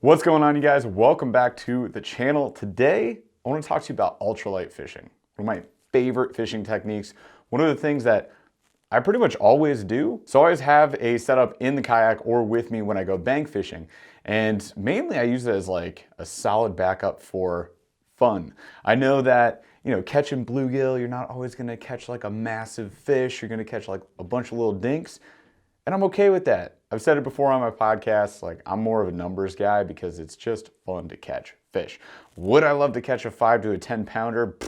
What's going on, you guys? Welcome back to the channel. Today, I want to talk to you about ultralight fishing. One of my favorite fishing techniques. One of the things that I pretty much always do. So I always have a setup in the kayak or with me when I go bank fishing. And mainly I use it as like a solid backup for fun. I know that, catching bluegill, you're not always gonna catch like a massive fish. You're gonna catch like a bunch of little dinks. And I'm okay with that. I've said it before on my podcast, like I'm more of a numbers guy because it's just fun to catch fish. Would I love to catch a 5 to a 10 pounder?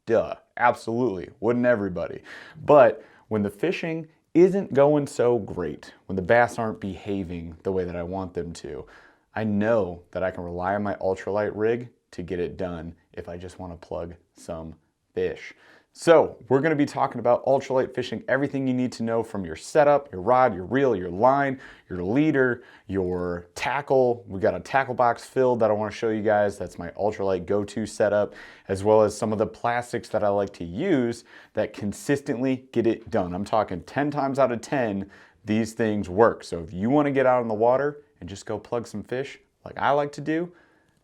Duh, absolutely. Wouldn't everybody? But when the fishing isn't going so great, when the bass aren't behaving the way that I want them to, I know that I can rely on my ultralight rig to get it done if I just want to plug some fish. So we're going to be talking about ultralight fishing, everything you need to know from your setup, your rod, your reel, your line, your leader, your tackle. We got a tackle box filled that I want to show you guys. That's my ultralight go-to setup, as well as some of the plastics that I like to use that consistently get it done. I'm talking 10 times out of 10, these things work. So if you want to get out in the water and just go plug some fish like I like to do,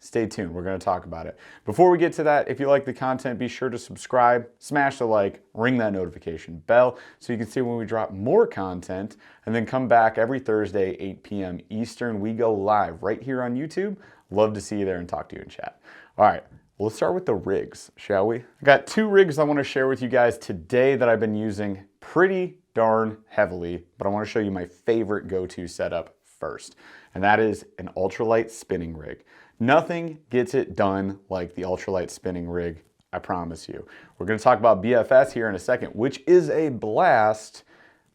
stay tuned, we're gonna talk about it. Before we get to that, if you like the content, be sure to subscribe, smash the like, ring that notification bell so you can see when we drop more content, and then come back every Thursday, 8 p.m. Eastern. We go live right here on YouTube. Love to see you there and talk to you in chat. All right, well, let's start with the rigs, shall we? I got two rigs I wanna share with you guys today that I've been using pretty darn heavily, but I wanna show you my favorite go-to setup first, and that is an ultralight spinning rig. Nothing gets it done like the ultralight spinning rig, I promise you. We're gonna talk about BFS here in a second, which is a blast.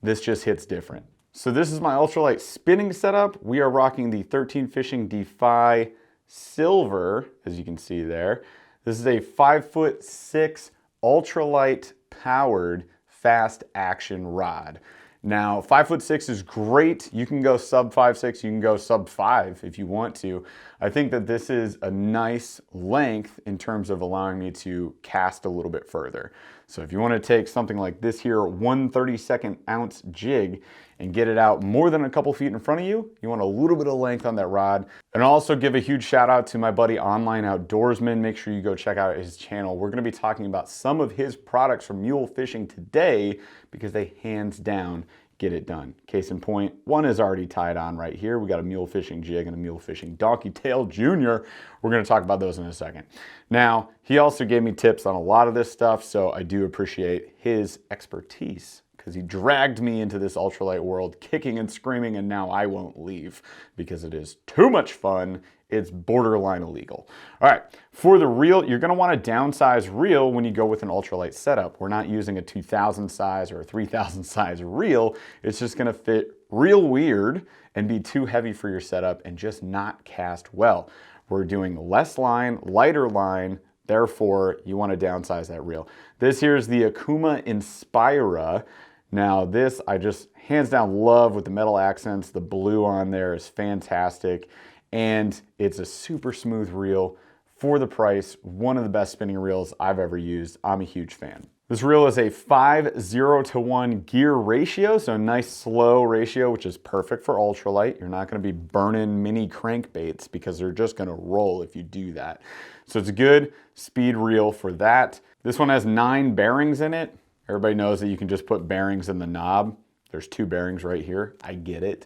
This just hits different. So this is my ultralight spinning setup. We are rocking the 13 Fishing Defy Silver, as you can see there. This is a 5'6" ultralight powered fast action rod. Now, 5'6" is great. You can go sub 5'6", you can go sub 5 if you want to. I think that this is a nice length in terms of allowing me to cast a little bit further. So if you want to take something like this here, 1/32 ounce jig, and get it out more than a couple feet in front of you, you want a little bit of length on that rod. And I'll also give a huge shout out to my buddy Online Outdoorsman. Make sure you go check out his channel. We're going to be talking about some of his products from mule fishing today because they hands down get it done. Case in point, one is already tied on right here. We got a mule fishing jig and a mule fishing donkey tail junior. We're going to talk about those in a second. Now, he also gave me tips on a lot of this stuff, so I do appreciate his expertise because he dragged me into this ultralight world kicking and screaming, and now I won't leave because it is too much fun. It's borderline illegal. All right, for the reel, you're gonna wanna downsize reel when you go with an ultralight setup. We're not using a 2000 size or a 3000 size reel. It's just gonna fit real weird and be too heavy for your setup and just not cast well. We're doing less line, lighter line, therefore you wanna downsize that reel. This here is the Akuma Inspira. Now this, I just hands down love with the metal accents. The blue on there is fantastic. And it's a super smooth reel for the price. One of the best spinning reels I've ever used. I'm a huge fan. This reel is a 5:0:1 gear ratio, so a nice slow ratio, which is perfect for ultralight. You're not gonna be burning mini crankbaits because they're just gonna roll if you do that. So it's a good speed reel for that. This one has 9 bearings in it. Everybody knows that you can just put bearings in the knob. There's 2 bearings right here. I get it.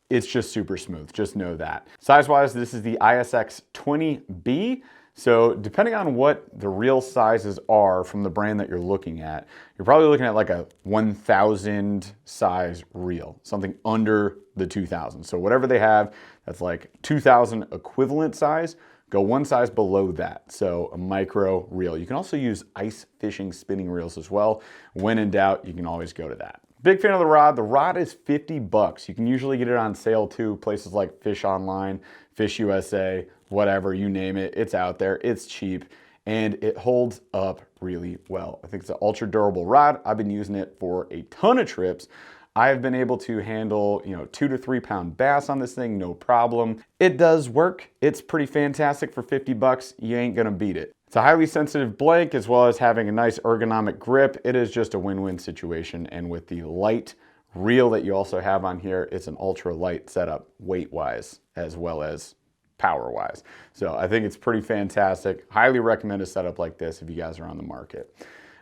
It's just super smooth, just know that. Size-wise, this is the ISX 20B. So depending on what the reel sizes are from the brand that you're looking at, you're probably looking at like a 1000 size reel, something under the 2000. So whatever they have, that's like 2000 equivalent size, go one size below that. So a micro reel. You can also use ice fishing spinning reels as well. When in doubt, you can always go to that. Big fan of the rod. The rod is 50 bucks. You can usually get it on sale too, places like Fish Online, Fish USA, whatever, you name it. It's out there, it's cheap, and it holds up really well. I think it's an ultra durable rod. I've been using it for a ton of trips. I've been able to handle, 2 to 3 pound bass on this thing, no problem. It does work. It's pretty fantastic for 50 bucks. You ain't gonna beat it. It's a highly sensitive blank as well as having a nice ergonomic grip. It is just a win-win situation. And with the light reel that you also have on here, it's an ultra light setup weight-wise as well as power-wise. So I think it's pretty fantastic. Highly recommend a setup like this if you guys are on the market.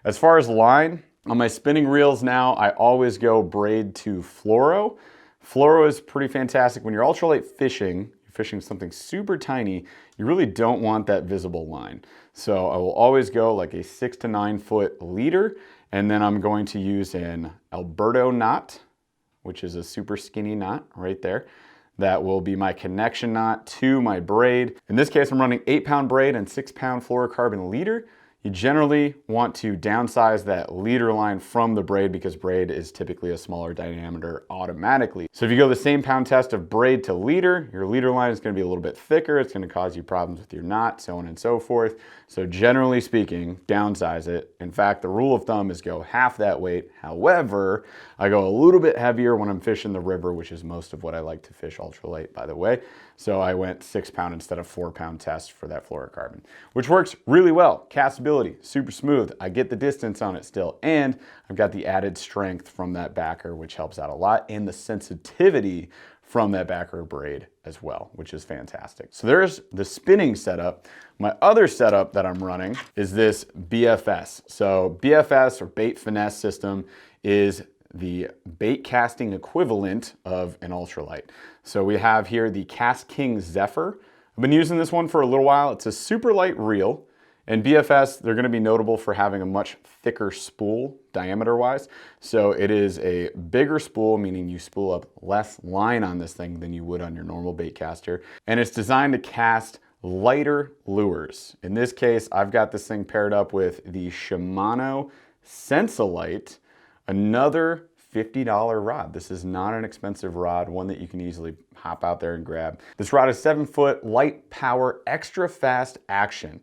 As far as line, on my spinning reels now, I always go braid to fluoro. Fluoro is pretty fantastic. When you're ultralight fishing, you're fishing something super tiny, you really don't want that visible line. So I will always go like a 6 to 9 foot leader, and then I'm going to use an Alberto knot, which is a super skinny knot right there. That will be my connection knot to my braid. In this case, I'm running 8-pound braid and 6-pound fluorocarbon leader. You generally want to downsize that leader line from the braid because braid is typically a smaller diameter automatically. So if you go the same pound test of braid to leader, your leader line is going to be a little bit thicker. It's going to cause you problems with your knot, so on and so forth. So generally speaking, downsize it. In fact, the rule of thumb is go half that weight. However, I go a little bit heavier when I'm fishing the river, which is most of what I like to fish ultralight, by the way. So I went 6-pound instead of 4-pound test for that fluorocarbon, which works really well. Castability, super smooth. I get the distance on it still, and I've got the added strength from that backer, which helps out a lot, and the sensitivity from that backer braid as well, which is fantastic. So there's the spinning setup. My other setup that I'm running is this BFS. So BFS, or bait finesse system, is the bait casting equivalent of an ultralight. So we have here the Cast King Zephyr. I've been using this one for a little while. It's a super light reel, and BFS, they're gonna be notable for having a much thicker spool diameter-wise. So it is a bigger spool, meaning you spool up less line on this thing than you would on your normal bait caster. And it's designed to cast lighter lures. In this case, I've got this thing paired up with the Shimano Sensolite, another $50 rod. This is not an expensive rod, one that you can easily hop out there and grab. This rod is 7 foot, light power, extra fast action.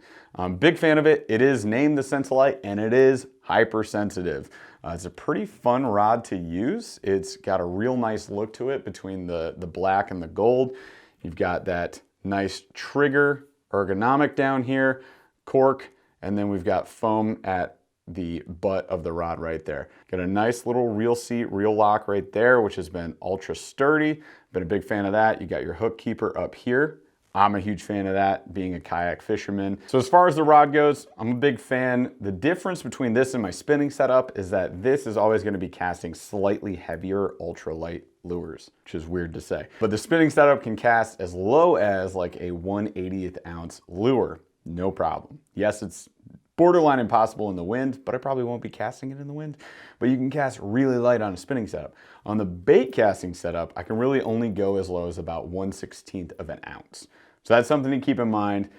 Big fan of it. It is named the Sensolite, and it is hypersensitive. It's a pretty fun rod to use. It's got a real nice look to it between the black and the gold. You've got that nice trigger ergonomic down here, cork, and then we've got foam at the butt of the rod right there. Got a nice little reel seat, reel lock right there, which has been ultra sturdy. Been a big fan of that. You got your hook keeper up here. I'm a huge fan of that, being a kayak fisherman. So as far as the rod goes, I'm a big fan. The difference between this and my spinning setup is that this is always gonna be casting slightly heavier ultralight lures, which is weird to say. But the spinning setup can cast as low as like a 1/80th ounce lure, no problem. Yes, it's borderline impossible in the wind, but I probably won't be casting it in the wind. But you can cast really light on a spinning setup. On the bait casting setup, I can really only go as low as about 1/16th of an ounce. So that's something to keep in mind.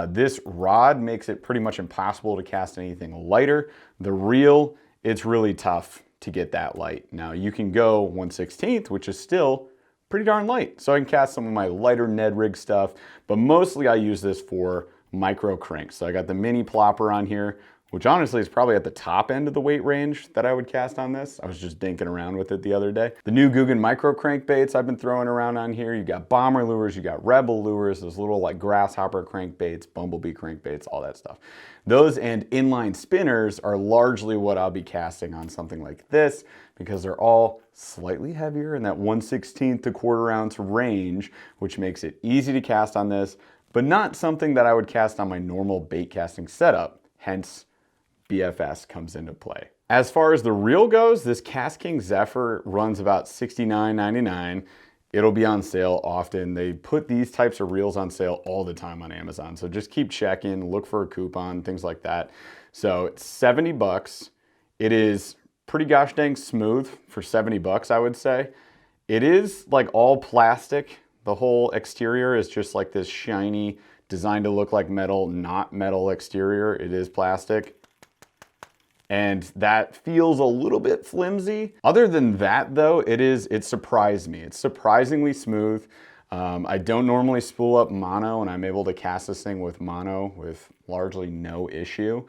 This rod makes it pretty much impossible to cast anything lighter. The reel, it's really tough to get that light. Now you can go 1/16th, which is still pretty darn light. So I can cast some of my lighter Ned rig stuff, but mostly I use this for micro cranks. So I got the mini plopper on here, which honestly is probably at the top end of the weight range that I would cast on this. I was just dinking around with it the other day. The new Guggen micro crankbaits I've been throwing around on here. You got bomber lures, you got rebel lures, those little like grasshopper crankbaits, bumblebee crankbaits, all that stuff. Those and inline spinners are largely what I'll be casting on something like this because they're all slightly heavier in that 1/16th to 1/4 ounce range, which makes it easy to cast on this, but not something that I would cast on my normal bait casting setup, hence BFS comes into play. As far as the reel goes, this Cast King Zephyr runs about $69.99. It'll be on sale often. They put these types of reels on sale all the time on Amazon, so just keep checking, look for a coupon, things like that. So it's 70 bucks. It is pretty gosh dang smooth for 70 bucks, I would say. It is like all plastic. The whole exterior is just like this shiny, designed to look like metal, not metal exterior. It is plastic. And that feels a little bit flimsy. Other than that though, it surprised me. It's surprisingly smooth. I don't normally spool up mono, and I'm able to cast this thing with mono with largely no issue.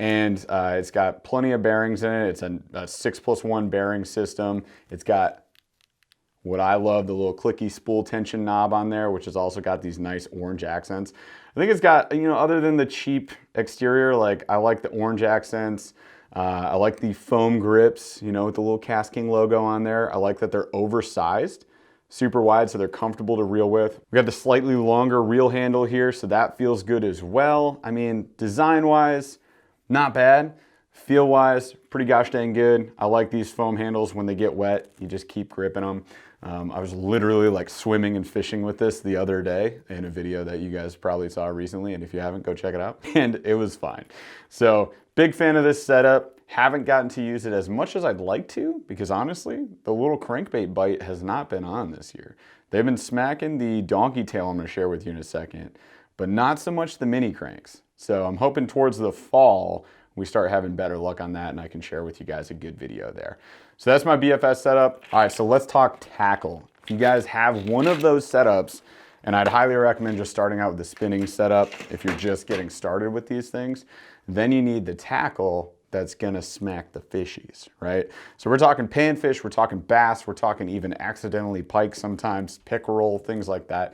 And it's got plenty of bearings in it. It's a 6+1 bearing system. It's got what I love, the little clicky spool tension knob on there, which has also got these nice orange accents. I think it's got, you know, other than the cheap exterior, like I like the orange accents. I like the foam grips, you know, with the little Cast King logo on there. I like that they're oversized. super wide so they're comfortable to reel with. We got the slightly longer reel handle here, so that feels good as well. I mean, design-wise, not bad. Feel-wise, pretty gosh dang good. I like these foam handles when they get wet. You just keep gripping them. I was literally like swimming and fishing with this the other day in a video that you guys probably saw recently, and if you haven't, go check it out. And it was fine. So big fan of this setup. Haven't gotten to use it as much as I'd like to, because honestly, the little crankbait bite has not been on this year. They've been smacking the donkey tail I'm gonna share with you in a second, but not so much the mini cranks. So I'm hoping towards the fall, we start having better luck on that, and I can share with you guys a good video there. So that's my BFS setup. All right, so let's talk tackle. If you guys have one of those setups, and I'd highly recommend just starting out with the spinning setup if you're just getting started with these things, then you need the tackle that's gonna smack the fishies, right? So we're talking panfish, we're talking bass, we're talking even accidentally pike sometimes, pickerel, things like that.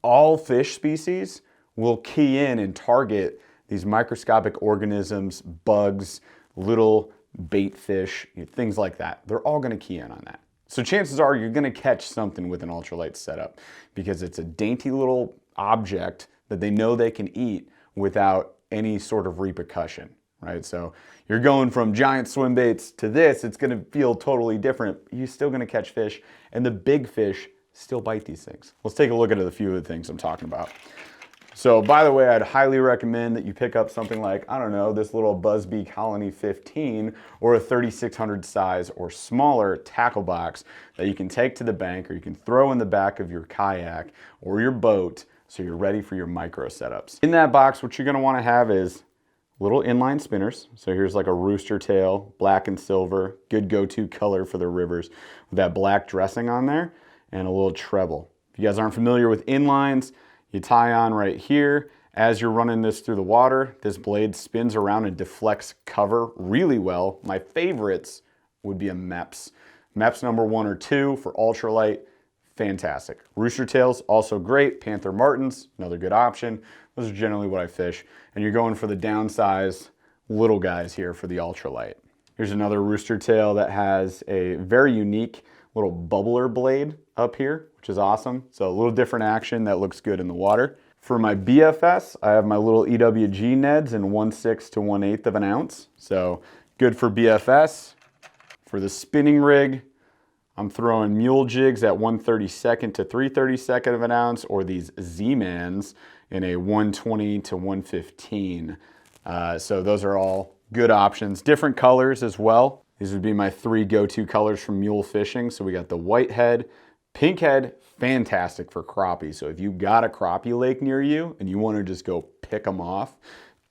All fish species will key in and target these microscopic organisms, bugs, little bait fish, things like that. They're all gonna key in on that. So chances are you're gonna catch something with an ultralight setup because it's a dainty little object that they know they can eat without any sort of repercussion, right? So you're going from giant swim baits to this, it's gonna feel totally different. You're still gonna catch fish, and the big fish still bite these things. Let's take a look at a few of the things I'm talking about. So by the way, I'd highly recommend that you pick up something like, I don't know, this little Busby Colony 15 or a 3600 size or smaller tackle box that you can take to the bank or you can throw in the back of your kayak or your boat so you're ready for your micro setups. In that box, what you're gonna wanna have is little inline spinners. So here's like a rooster tail, black and silver, good go-to color for the rivers with that black dressing on there, and a little treble. If you guys aren't familiar with inlines, you tie on right here. As you're running this through the water, this blade spins around and deflects cover really well. My favorites would be a MEPS. MEPS number 1 or 2 for ultralight, fantastic. Rooster tails, also great. Panther martins, another good option. Those are generally what I fish. And you're going for the downsized little guys here for the ultralight. Here's another rooster tail that has a very unique little bubbler blade up here, which is awesome. So a little different action that looks good in the water. For my BFS, I have my little EWG Neds in 1/6 to 1/8 of an ounce. So good for BFS. For the spinning rig, I'm throwing mule jigs at 1/32 to 3/32 of an ounce, or these Z-Mans in a 120 to 115. So those are all good options. Different colors as well. These would be my 3 go-to colors from mule fishing. So we got the white head, pink head, fantastic for crappie. So if you got a crappie lake near you and you want to just go pick them off,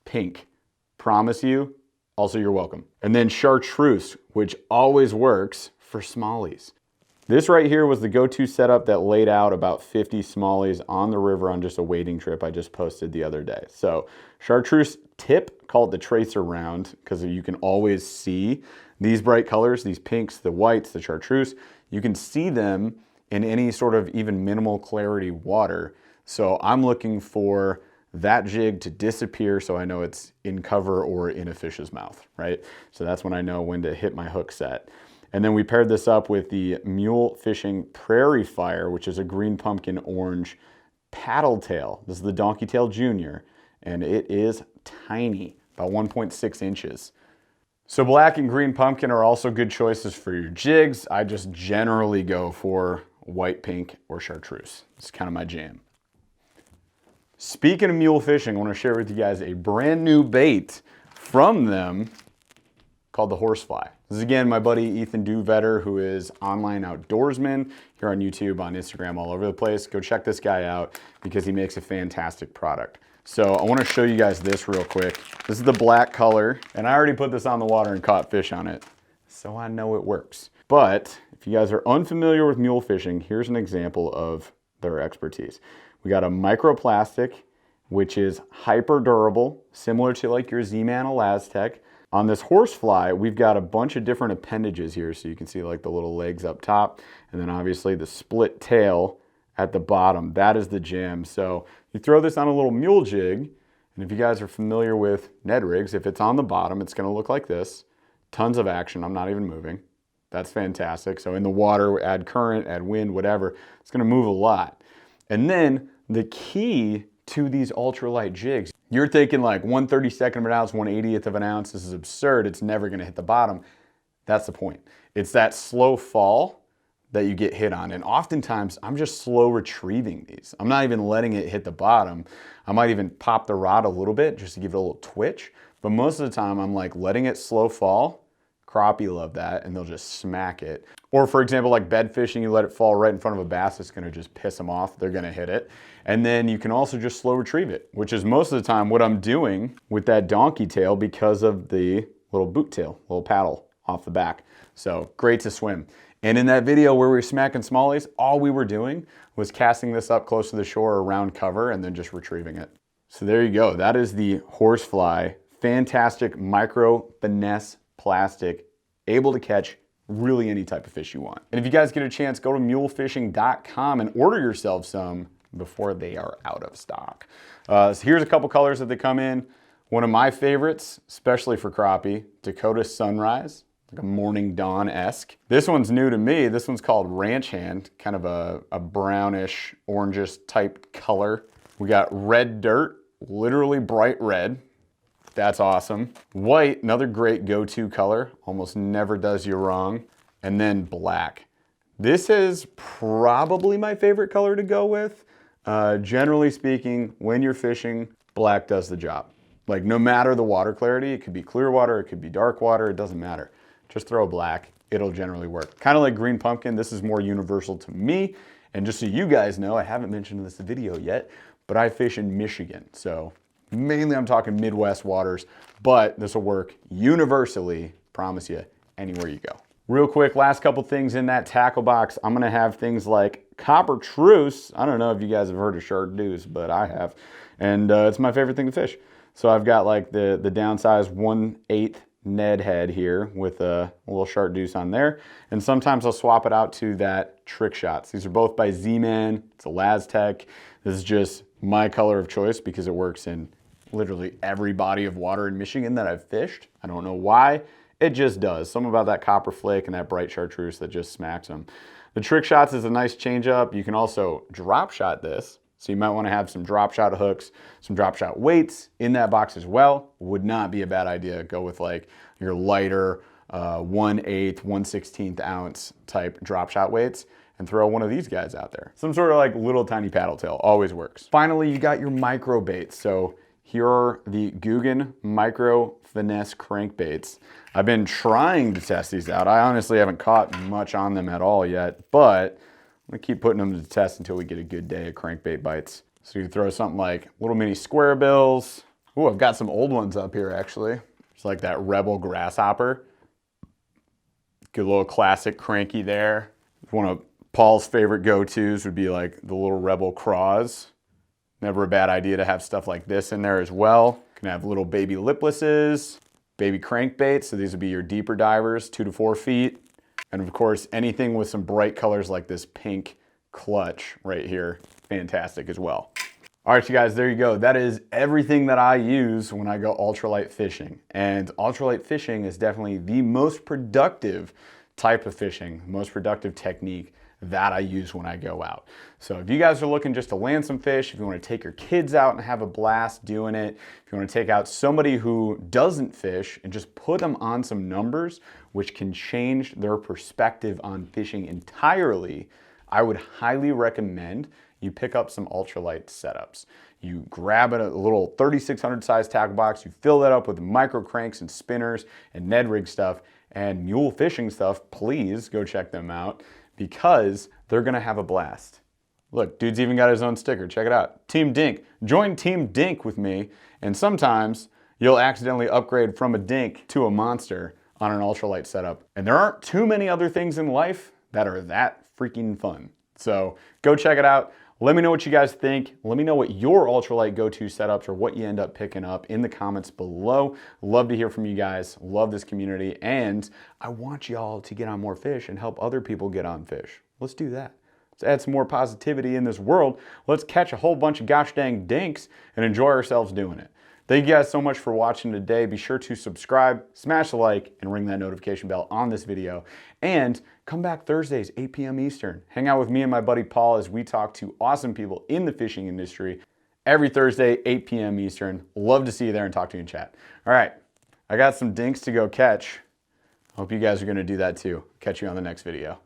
pink, promise you. Also, you're welcome. And then chartreuse, which always works for smallies. This right here was the go-to setup that laid out about 50 smallies on the river on just a wading trip I just posted the other day. So chartreuse tip, call it the tracer round, because you can always see these bright colors, these pinks, the whites, the chartreuse. You can see them in any sort of even minimal clarity water. So I'm looking for that jig to disappear so I know it's in cover or in a fish's mouth, right? So that's when I know when to hit my hook set. And then we paired this up with the Mule Fishing Prairie Fire, which is a green pumpkin orange paddle tail. This is the Donkey Tail Junior, and it is tiny, about 1.6 inches. So black and green pumpkin are also good choices for your jigs. I just generally go for white, pink, or chartreuse. It's kind of my jam. Speaking of mule fishing, I want to share with you guys a brand new bait from them called the horsefly. This is again my buddy Ethan Duvetter, who is online outdoorsman here on YouTube, on Instagram, all over the place. Go check this guy out because he makes a fantastic product. So I want to show you guys this real quick. This is the black color, and I already put this on the water and caught fish on it, so I know it works. But if you guys are unfamiliar with mule fishing, here's an example of their expertise. We got a microplastic, which is hyper durable, similar to like your Z-Man Elastec. On this horsefly, we've got a bunch of different appendages here, so you can see like the little legs up top, and then obviously the split tail at the bottom. That is the jam. So you throw this on a little mule jig, and if you guys are familiar with Ned rigs, if it's on the bottom, it's gonna look like this. Tons of action, I'm not even moving. That's fantastic. So in the water, add current, add wind, whatever, it's gonna move a lot. And then the key to these ultralight jigs, you're thinking like 1/32 of an ounce, 1/80th of an ounce, this is absurd, it's never gonna hit the bottom. That's the point. It's that slow fall that you get hit on. And oftentimes I'm just slow retrieving these. I'm not even letting it hit the bottom. I might even pop the rod a little bit just to give it a little twitch. But most of the time I'm like letting it slow fall. Crappie love that, and they'll just smack it. Or for example, like bed fishing, you let it fall right in front of a bass, it's gonna just piss them off. They're gonna hit it. And then you can also just slow retrieve it, which is most of the time what I'm doing with that donkey tail because of the little boot tail, little paddle off the back. So great to swim. And in that video where we were smacking smallies, all we were doing was casting this up close to the shore around cover and then just retrieving it. So there you go. That is the Horsefly. Fantastic micro finesse plastic, able to catch really any type of fish you want. And if you guys get a chance, go to mulefishing.com and order yourself some before they are out of stock. So here's a couple colors that they come in. One of my favorites, especially for crappie, Dakota Sunrise, like a morning dawn-esque. This one's new to me. This one's called Ranch Hand, kind of a brownish, orangish type color. We got Red Dirt, literally bright red. That's awesome. White, another great go-to color, almost never does you wrong. And then black. This is probably my favorite color to go with. Generally speaking, when you're fishing, black does the job. Like no matter the water clarity, it could be clear water, it could be dark water, it doesn't matter. Just throw black, it'll generally work. Kind of like green pumpkin, this is more universal to me. And just so you guys know, I haven't mentioned this video yet, but I fish in Michigan. So mainly I'm talking Midwest waters, but this will work universally, promise you, anywhere you go. Real quick, last couple things in that tackle box. I'm gonna have things like copper truce. I don't know if you guys have heard of chartreuse, but I have. And it's my favorite thing to fish. So I've got like the downsized 1/8 Ned head here with a little chartreuse on there. And sometimes I'll swap it out to that Trick Shots. These are both by Z-Man. It's a Laztec. This is just my color of choice because it works in literally every body of water in Michigan that I've fished. I don't know why, it just does. Something about that copper flake and that bright chartreuse that just smacks them. The Trick Shots is a nice change up. You can also drop shot this. So you might want to have some drop shot hooks, some drop shot weights in that box as well. Would not be a bad idea. Go with like your lighter 1/8, 1/16 ounce type drop shot weights and throw one of these guys out there. Some sort of like little tiny paddle tail, always works. Finally, you got your micro baits. So here are the Guggen Micro Finesse crankbaits. I've been trying to test these out. I honestly haven't caught much on them at all yet, but I'm gonna keep putting them to the test until we get a good day of crankbait bites. So you throw something like little mini square bills. Ooh, I've got some old ones up here actually. It's like that Rebel Grasshopper. Good little classic cranky there. One of Paul's favorite go-tos would be like the little Rebel Craws. Never a bad idea to have stuff like this in there as well. You can have little baby liplesses, baby crankbaits. So these would be your deeper divers, 2 to 4 feet. And of course, anything with some bright colors like this pink clutch right here, fantastic as well. All right, you guys, there you go. That is everything that I use when I go ultralight fishing. And ultralight fishing is definitely the most productive type of fishing, most productive technique that I use when I go out. So if you guys are looking just to land some fish, if you want to take your kids out and have a blast doing it, if you want to take out somebody who doesn't fish and just put them on some numbers, which can change their perspective on fishing entirely, I would highly recommend you pick up some ultralight setups. You grab a little 3600 size tackle box, you fill that up with micro cranks and spinners and Ned rig stuff and mule fishing stuff. Please go check them out, because they're gonna have a blast. Look, dude's even got his own sticker, check it out. Team Dink, join Team Dink with me, and sometimes you'll accidentally upgrade from a dink to a monster on an ultralight setup. And there aren't too many other things in life that are that freaking fun. So go check it out. Let me know what you guys think. Let me know what your ultralight go-to setups or what you end up picking up in the comments below. Love to hear from you guys. Love this community. And I want y'all to get on more fish and help other people get on fish. Let's do that. Let's add some more positivity in this world. Let's catch a whole bunch of gosh dang dinks and enjoy ourselves doing it. Thank you guys so much for watching today. Be sure to subscribe, smash a like, and ring that notification bell on this video. And come back Thursdays, 8 p.m. Eastern. Hang out with me and my buddy Paul as we talk to awesome people in the fishing industry every Thursday, 8 p.m. Eastern. Love to see you there and talk to you in chat. All right, I got some dinks to go catch. Hope you guys are gonna do that too. Catch you on the next video.